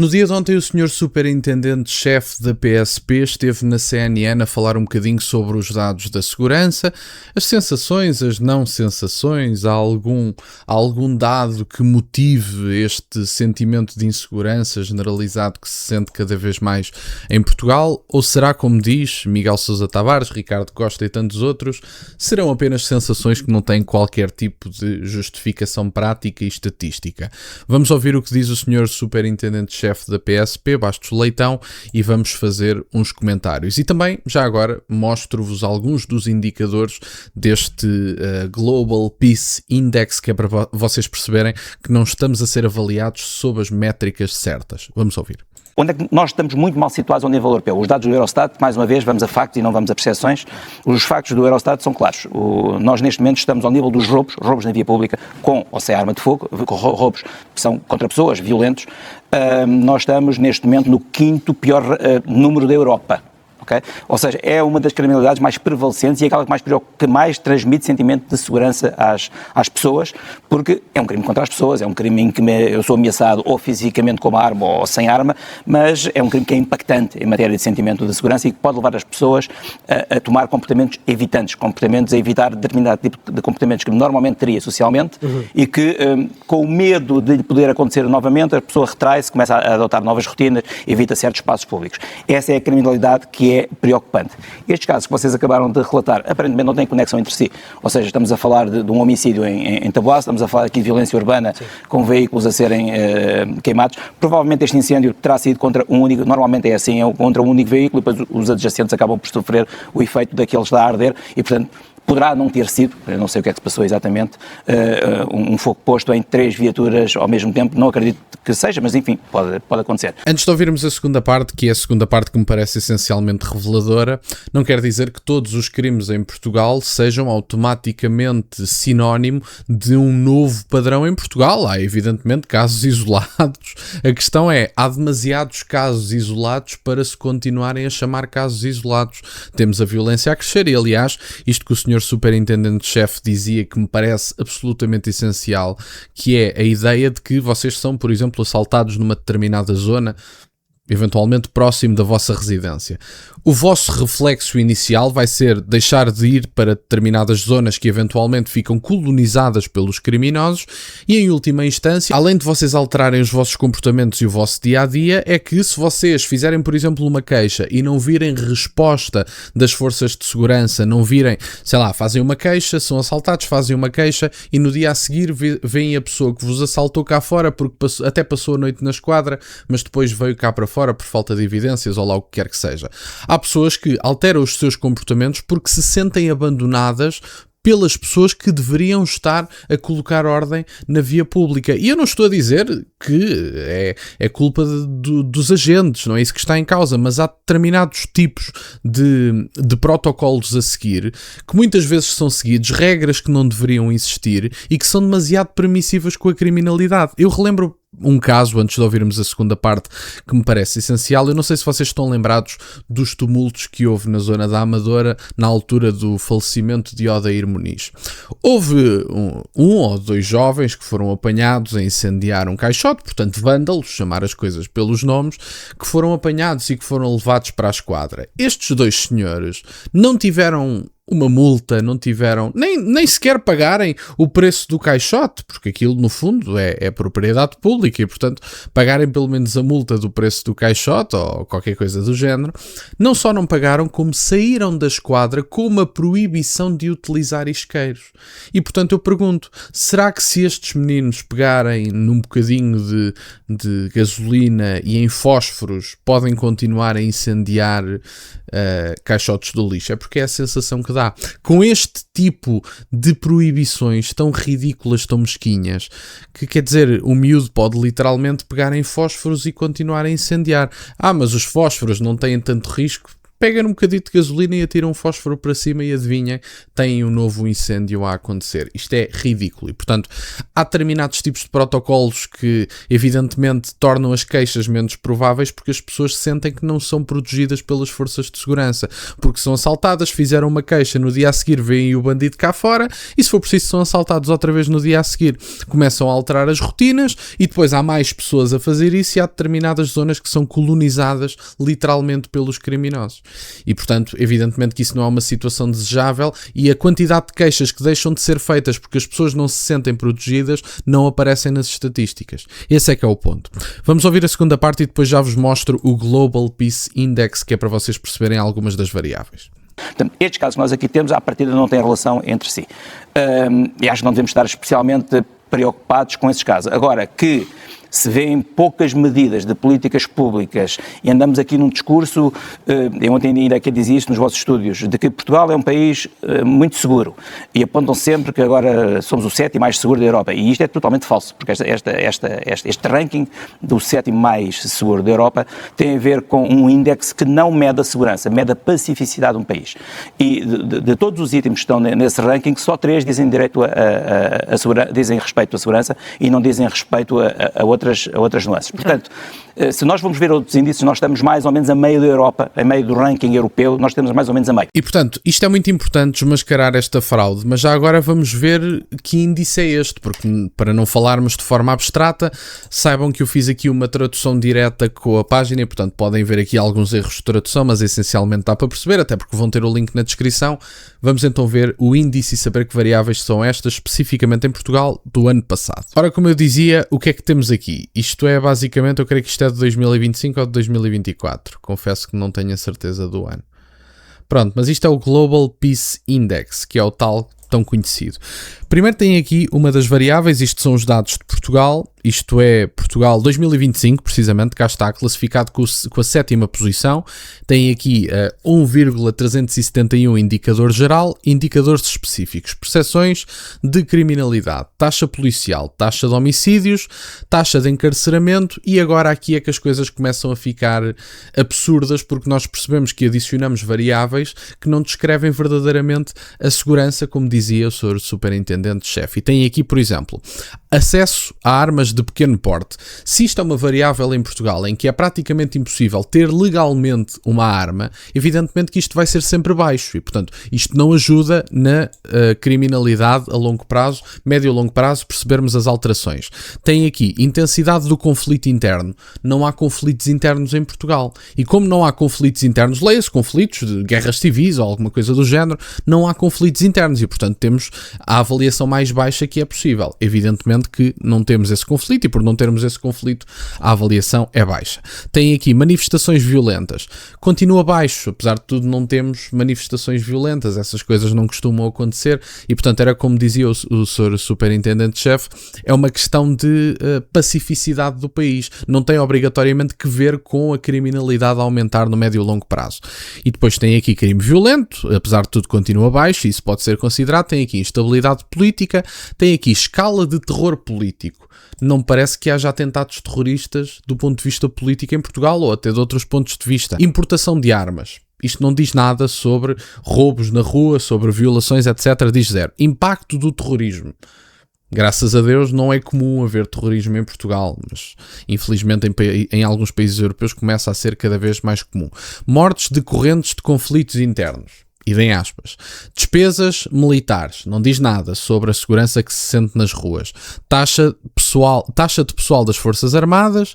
No dia de ontem, o Sr. Superintendente-Chefe da PSP esteve na CNN a falar um bocadinho sobre os dados da segurança, as sensações, as não sensações, há algum dado que motive este sentimento de insegurança generalizado que se sente cada vez mais em Portugal? Ou será, como diz Miguel Sousa Tavares, Ricardo Costa e tantos outros, serão apenas sensações que não têm qualquer tipo de justificação prática e estatística? Vamos ouvir o que diz o Sr. Superintendente-Chefe da PSP, Bastos Leitão, e vamos fazer uns comentários. E também, já agora, mostro-vos alguns dos indicadores deste Global Peace Index, que é para vocês perceberem que não estamos a ser avaliados sob as métricas certas. Vamos ouvir. Onde é que nós estamos muito mal situados ao nível europeu? Os dados do Eurostat, mais uma vez, vamos a factos e não vamos a percepções. Os factos do Eurostat são claros. Nós, neste momento, estamos ao nível dos roubos na via pública, com ou sem arma de fogo, roubos que são contra pessoas, violentos. Nós estamos, neste momento, no quinto pior número da Europa. Okay? Ou seja, é uma das criminalidades mais prevalecentes e aquela que mais transmite sentimento de segurança às pessoas, porque é um crime contra as pessoas, é um crime em que eu sou ameaçado ou fisicamente com uma arma ou sem arma, mas é um crime que é impactante em matéria de sentimento de segurança e que pode levar as pessoas a tomar comportamentos evitantes, comportamentos a evitar determinado tipo de comportamentos que normalmente teria socialmente e que, com o medo de poder acontecer novamente, a pessoa retrai-se, começa a adotar novas rotinas, evita certos espaços públicos. Essa é a criminalidade que é preocupante. Estes casos que vocês acabaram de relatar, aparentemente não têm conexão entre si. Ou seja, estamos a falar de um homicídio em Taboada, estamos a falar aqui de violência urbana, sim, com veículos a serem queimados. Provavelmente este incêndio terá sido contra um único, normalmente é assim, é contra um único veículo, e depois os adjacentes acabam por sofrer o efeito daqueles a arder e, portanto, poderá não ter sido, eu não sei o que é que se passou exatamente, um fogo posto em 3 viaturas ao mesmo tempo, não acredito que seja, mas enfim, pode acontecer. Antes de ouvirmos a segunda parte, que é a segunda parte que me parece essencialmente reveladora, não quer dizer que todos os crimes em Portugal sejam automaticamente sinónimo de um novo padrão em Portugal. Há evidentemente casos isolados. A questão é, há demasiados casos isolados para se continuarem a chamar casos isolados. Temos a violência a crescer e, aliás, isto que o Sr. Superintendente-Chefe dizia que me parece absolutamente essencial, que é a ideia de que vocês são, por exemplo, assaltados numa determinada zona, eventualmente próximo da vossa residência. O vosso reflexo inicial vai ser deixar de ir para determinadas zonas que eventualmente ficam colonizadas pelos criminosos e, em última instância, além de vocês alterarem os vossos comportamentos e o vosso dia-a-dia, é que se vocês fizerem, por exemplo, uma queixa e não virem resposta das forças de segurança, não virem, sei lá, fazem uma queixa, são assaltados, fazem uma queixa e no dia a seguir veem a pessoa que vos assaltou cá fora porque até passou a noite na esquadra, mas depois veio cá para fora por falta de evidências ou lá o que quer que seja. Há pessoas que alteram os seus comportamentos porque se sentem abandonadas pelas pessoas que deveriam estar a colocar ordem na via pública. E eu não estou a dizer que é culpa dos agentes, não é isso que está em causa, mas há determinados tipos de protocolos a seguir que muitas vezes são seguidos, regras que não deveriam existir e que são demasiado permissivas com a criminalidade. Eu relembro um caso, antes de ouvirmos a segunda parte, que me parece essencial. Eu não sei se vocês estão lembrados dos tumultos que houve na zona da Amadora na altura do falecimento de Odair Muniz. Houve um ou 2 jovens que foram apanhados a incendiar um caixote, portanto vândalos, chamar as coisas pelos nomes, que foram apanhados e que foram levados para a esquadra. Estes 2 senhores não tiveram uma multa, não tiveram nem sequer pagarem o preço do caixote, porque aquilo no fundo é propriedade pública e portanto pagarem pelo menos a multa do preço do caixote ou qualquer coisa do género. Não só não pagaram, como saíram da esquadra com uma proibição de utilizar isqueiros. E portanto eu pergunto, será que se estes meninos pegarem num bocadinho de gasolina e em fósforos podem continuar a incendiar caixotes do lixo? É porque é a sensação que dá. Com este tipo de proibições tão ridículas, tão mesquinhas, que quer dizer, o miúdo pode literalmente pegar em fósforos e continuar a incendiar. Mas os fósforos não têm tanto risco. pega num bocadito de gasolina e atira um fósforo para cima e adivinhem, tem um novo incêndio a acontecer. Isto é ridículo e, portanto, há determinados tipos de protocolos que, evidentemente, tornam as queixas menos prováveis porque as pessoas sentem que não são protegidas pelas forças de segurança, porque são assaltadas, fizeram uma queixa, no dia a seguir veem o bandido cá fora e, se for preciso, são assaltados outra vez no dia a seguir. Começam a alterar as rotinas e depois há mais pessoas a fazer isso e há determinadas zonas que são colonizadas literalmente pelos criminosos. E, portanto, evidentemente que isso não é uma situação desejável e a quantidade de queixas que deixam de ser feitas porque as pessoas não se sentem protegidas não aparecem nas estatísticas. Esse é que é o ponto. Vamos ouvir a segunda parte e depois já vos mostro o Global Peace Index, que é para vocês perceberem algumas das variáveis. Portanto, estes casos que nós aqui temos, à partida não têm relação entre si. E acho que não devemos estar especialmente preocupados com esses casos. Agora, que se vêem poucas medidas de políticas públicas e andamos aqui num discurso, eu ontem ainda aqui dizia isso nos vossos estúdios, de que Portugal é um país muito seguro e apontam sempre que agora somos o 7º mais seguro da Europa e isto é totalmente falso, porque este ranking do 7º mais seguro da Europa tem a ver com um índice que não mede a segurança, mede a pacificidade de um país e de todos os itens que estão nesse ranking, só 3 dizem direito dizem respeito à segurança e não dizem respeito a outras nuances. Portanto, se nós vamos ver outros índices, nós estamos mais ou menos a meio da Europa, a meio do ranking europeu, nós estamos mais ou menos a meio. E, portanto, isto é muito importante desmascarar esta fraude, mas já agora vamos ver que índice é este, porque para não falarmos de forma abstrata, saibam que eu fiz aqui uma tradução direta com a página e, portanto, podem ver aqui alguns erros de tradução, mas essencialmente dá para perceber, até porque vão ter o link na descrição. Vamos então ver o índice e saber que variáveis são estas, especificamente em Portugal, do ano passado. Ora, como eu dizia, o que é que temos aqui? Isto é, basicamente, eu creio que isto é de 2025 ou de 2024. Confesso que não tenho a certeza do ano. Pronto, mas isto é o Global Peace Index, que é o tal tão conhecido. Primeiro tem aqui uma das variáveis, isto são os dados de Portugal, isto é Portugal 2025, precisamente, cá está classificado com a 7ª posição, tem aqui 1,371 indicador geral, indicadores específicos, percepções de criminalidade, taxa policial, taxa de homicídios, taxa de encarceramento e agora aqui é que as coisas começam a ficar absurdas porque nós percebemos que adicionamos variáveis que não descrevem verdadeiramente a segurança, como dizia o Sr. Superintendente-Chefe. E tem aqui, por exemplo, acesso a armas de pequeno porte. Se isto é uma variável em Portugal em que é praticamente impossível ter legalmente uma arma, evidentemente que isto vai ser sempre baixo e, portanto, isto não ajuda na criminalidade a longo prazo, médio e longo prazo, percebermos as alterações. Tem aqui intensidade do conflito interno. Não há conflitos internos em Portugal. E como não há conflitos internos, leia-se conflitos de guerras civis ou alguma coisa do género, não há conflitos internos e, portanto, temos a avaliação mais baixa que é possível. Evidentemente que não temos esse conflito e por não termos esse conflito a avaliação é baixa. Tem aqui manifestações violentas. Continua baixo, apesar de tudo não temos manifestações violentas, essas coisas não costumam acontecer e portanto era como dizia o Sr. Superintendente-Chefe, é uma questão de pacificidade do país, não tem obrigatoriamente que ver com a criminalidade a aumentar no médio e longo prazo. E depois tem aqui crime violento, apesar de tudo continua baixo, isso pode ser considerado, tem aqui instabilidade política, tem aqui escala de terror político. Não parece que haja atentados terroristas do ponto de vista político em Portugal ou até de outros pontos de vista. Importação de armas. Isto não diz nada sobre roubos na rua, sobre violações, etc. Diz zero. Impacto do terrorismo. Graças a Deus não é comum haver terrorismo em Portugal, mas infelizmente em alguns países europeus começa a ser cada vez mais comum. Mortes decorrentes de conflitos internos. Idem aspas. Despesas militares. Não diz nada sobre a segurança que se sente nas ruas. Taxa de pessoal das Forças Armadas.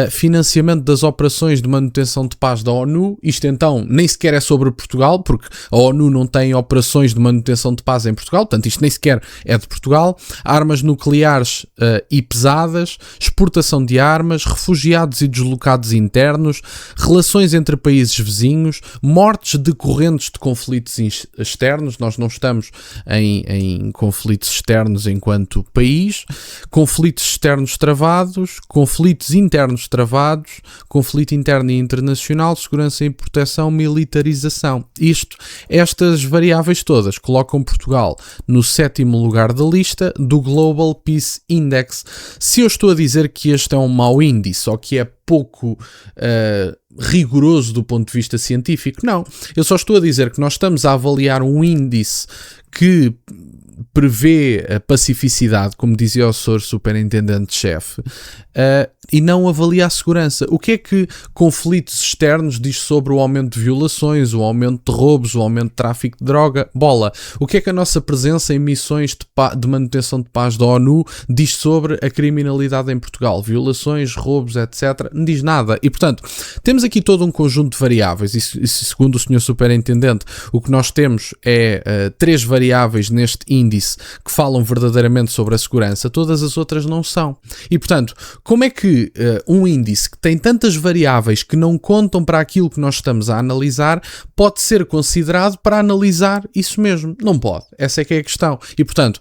Financiamento das operações de manutenção de paz da ONU. Isto então nem sequer é sobre Portugal, porque a ONU não tem operações de manutenção de paz em Portugal, portanto isto nem sequer é de Portugal. Armas nucleares e pesadas, exportação de armas, refugiados e deslocados internos, relações entre países vizinhos, mortes decorrentes de conflitos externos. Nós não estamos em conflitos externos enquanto país, conflitos externos travados, conflitos internos travados, conflito interno e internacional, segurança e proteção, militarização. Estas variáveis todas colocam Portugal no 7º lugar da lista do Global Peace Index. Se eu estou a dizer que este é um mau índice ou que é pouco rigoroso do ponto de vista científico. Não, eu só estou a dizer que nós estamos a avaliar um índice que prevê a pacificidade, como dizia o Sr. Superintendente-Chefe, e não avalia a segurança. O que é que conflitos externos diz sobre o aumento de violações, o aumento de roubos, o aumento de tráfico de droga? Bola. O que é que a nossa presença em missões de manutenção de paz da ONU diz sobre a criminalidade em Portugal? Violações, roubos, etc. Não diz nada. E, portanto, temos aqui todo um conjunto de variáveis e segundo o Sr. Superintendente, o que nós temos é 3 variáveis neste índice que falam verdadeiramente sobre a segurança, todas as outras não são. E, portanto, como é que um índice que tem tantas variáveis que não contam para aquilo que nós estamos a analisar pode ser considerado para analisar isso mesmo? Não pode. Essa é que é a questão. E, portanto,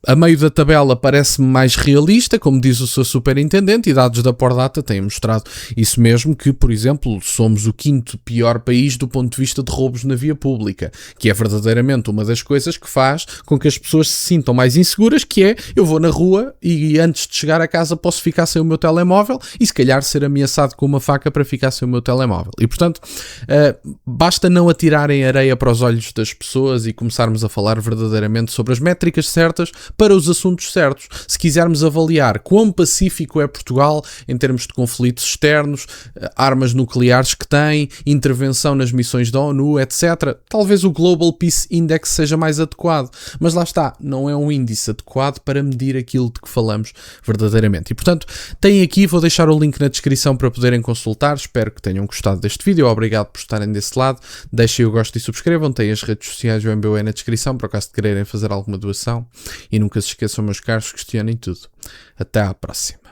a meio da tabela parece-me mais realista, como diz o Sr. Superintendente, e dados da Pordata têm mostrado isso mesmo, que, por exemplo, somos o 5º pior país do ponto de vista de roubos na via pública, que é verdadeiramente uma das coisas que faz com que as pessoas se sintam mais inseguras, que é, eu vou na rua e antes de chegar a casa posso ficar sem o meu telemóvel e se calhar ser ameaçado com uma faca para ficar sem o meu telemóvel. E, portanto, basta não atirarem areia para os olhos das pessoas e começarmos a falar verdadeiramente sobre as métricas certas para os assuntos certos. Se quisermos avaliar quão pacífico é Portugal em termos de conflitos externos, armas nucleares que tem, intervenção nas missões da ONU, etc., talvez o Global Peace Index seja mais adequado. Mas lá está, não é um índice adequado para medir aquilo de que falamos verdadeiramente. E, portanto, têm aqui, vou deixar o link na descrição para poderem consultar. Espero que tenham gostado deste vídeo. Obrigado por estarem desse lado. Deixem o gosto e subscrevam. Têm as redes sociais do MBWay na descrição, para o caso de quererem fazer alguma doação. E nunca se esqueçam, meus caros, questionem tudo. Até à próxima.